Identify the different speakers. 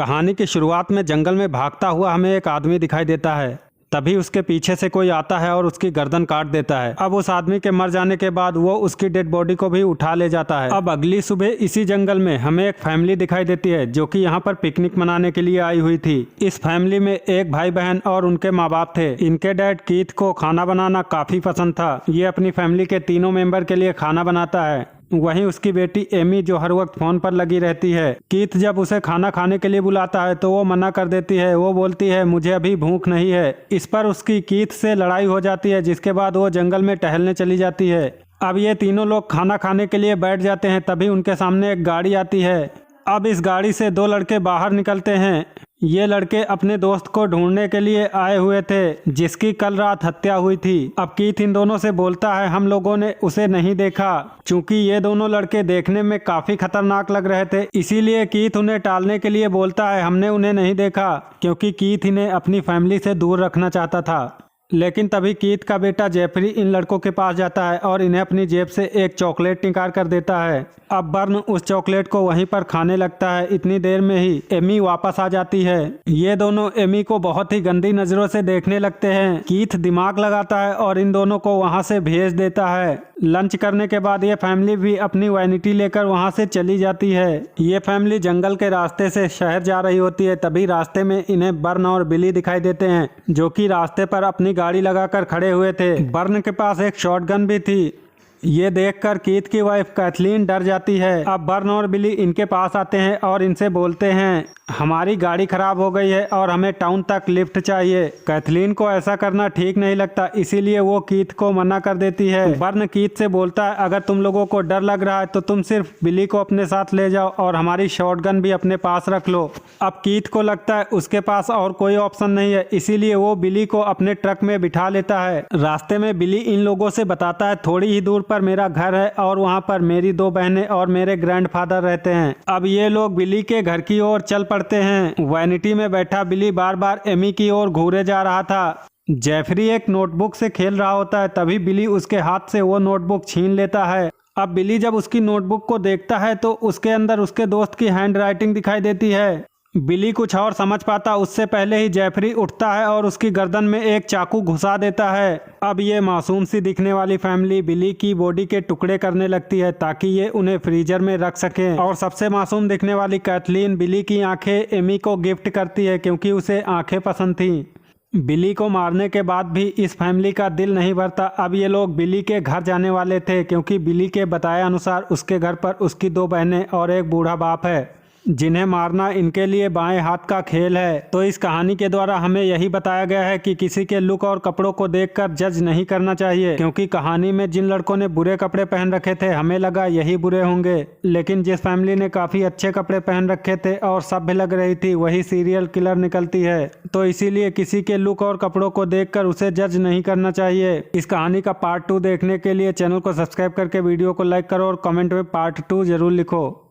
Speaker 1: कहानी की शुरुआत में जंगल में भागता हुआ हमें एक आदमी दिखाई देता है। तभी उसके पीछे से कोई आता है और उसकी गर्दन काट देता है। अब उस आदमी के मर जाने के बाद वो उसकी डेड बॉडी को भी उठा ले जाता है। अब अगली सुबह इसी जंगल में हमें एक फैमिली दिखाई देती है जो कि यहाँ पर पिकनिक मनाने के लिए आई हुई थी। इस फैमिली में एक भाई बहन और उनके माँ बाप थे। इनके डैड कीथ को खाना बनाना काफी पसंद था। ये अपनी फैमिली के तीनों मेंबर के लिए खाना बनाता है। वहीं उसकी बेटी एमी जो हर वक्त फोन पर लगी रहती है। कीथ जब उसे खाना खाने के लिए बुलाता है तो वो मना कर देती है। वो बोलती है मुझे अभी भूख नहीं है। इस पर उसकी कीथ से लड़ाई हो जाती है, जिसके बाद वो जंगल में टहलने चली जाती है। अब ये तीनों लोग खाना खाने के लिए बैठ जाते हैं। तभी उनके सामने एक गाड़ी आती है। अब इस गाड़ी से दो लड़के बाहर निकलते हैं। ये लड़के अपने दोस्त को ढूंढने के लिए आए हुए थे जिसकी कल रात हत्या हुई थी। अब कीथ इन दोनों से बोलता है हम लोगों ने उसे नहीं देखा। चूंकि ये दोनों लड़के देखने में काफी खतरनाक लग रहे थे, इसीलिए कीथ उन्हें टालने के लिए बोलता है हमने उन्हें नहीं देखा, क्योंकि कीथ इन्हें अपनी फैमिली से दूर रखना चाहता था। लेकिन तभी कीथ का बेटा जेफरी इन लड़कों के पास जाता है और इन्हें अपनी जेब से एक चॉकलेट निकाल कर देता है। अब बर्न उस चॉकलेट को वहीं पर खाने लगता है। इतनी देर में ही एमी वापस आ जाती है। ये दोनों एमी को बहुत ही गंदी नजरों से देखने लगते हैं। कीथ दिमाग लगाता है और इन दोनों को वहां से भेज देता है। लंच करने के बाद ये फैमिली भी अपनी वैनिटी लेकर वहां से चली जाती है। ये फैमिली जंगल के रास्ते से शहर जा रही होती है। तभी रास्ते में इन्हें बर्न और बिली दिखाई देते हैं जो कि रास्ते पर अपनी गाड़ी लगाकर खड़े हुए थे। बर्न के पास एक शॉटगन भी थी। ये देखकर कीथ की वाइफ कैथलीन डर जाती है। अब बर्न और बिली इनके पास आते हैं और इनसे बोलते हैं हमारी गाड़ी खराब हो गई है और हमें टाउन तक लिफ्ट चाहिए। कैथलीन को ऐसा करना ठीक नहीं लगता, इसीलिए वो कीथ को मना कर देती है। बर्न कीथ से बोलता है अगर तुम लोगों को डर लग रहा है तो तुम सिर्फ बिली को अपने साथ ले जाओ और हमारी शॉटगन भी अपने पास रख लो। अब कीथ को लगता है उसके पास और कोई ऑप्शन नहीं है, इसीलिए वो बिली को अपने ट्रक में बिठा लेता है। रास्ते में बिली इन लोगों से बताता है थोड़ी ही दूर पर मेरा घर है और वहाँ पर मेरी दो बहनें और मेरे ग्रैंडफादर रहते हैं। अब ये लोग बिली के घर की ओर चल पड़ते हैं। वैनिटी में बैठा बिली बार बार एमी की ओर घूरे जा रहा था। जेफरी एक नोटबुक से खेल रहा होता है। तभी बिली उसके हाथ से वो नोटबुक छीन लेता है। अब बिली जब उसकी नोटबुक को देखता है तो उसके अंदर उसके दोस्त की हैंडराइटिंग दिखाई देती है। बिली कुछ और समझ पाता उससे पहले ही जेफरी उठता है और उसकी गर्दन में एक चाकू घुसा देता है। अब ये मासूम सी दिखने वाली फैमिली बिली की बॉडी के टुकड़े करने लगती है ताकि ये उन्हें फ्रीजर में रख सके। और सबसे मासूम दिखने वाली कैथलीन बिली की आंखें एमी को गिफ्ट करती है क्योंकि उसे आंखें पसंद थी। बिली को मारने के बाद भी इस फैमिली का दिल नहीं भरता। अब ये लोग बिली के घर जाने वाले थे क्योंकि बिली के बताए अनुसार उसके घर पर उसकी दो बहनें और एक बूढ़ा बाप है जिन्हें मारना इनके लिए बाएं हाथ का खेल है। तो इस कहानी के द्वारा हमें यही बताया गया है कि किसी के लुक और कपड़ों को देखकर जज नहीं करना चाहिए, क्योंकि कहानी में जिन लड़कों ने बुरे कपड़े पहन रखे थे हमें लगा यही बुरे होंगे, लेकिन जिस फैमिली ने काफी अच्छे कपड़े पहन रखे थे और सभ्य लग रही थी वही सीरियल किलर निकलती है। तो इसीलिए किसी के लुक और कपड़ों को देखकर उसे जज नहीं करना चाहिए। इस कहानी का पार्ट 2 देखने के लिए चैनल को सब्सक्राइब करके वीडियो को लाइक करो और कमेंट में पार्ट 2 जरूर लिखो।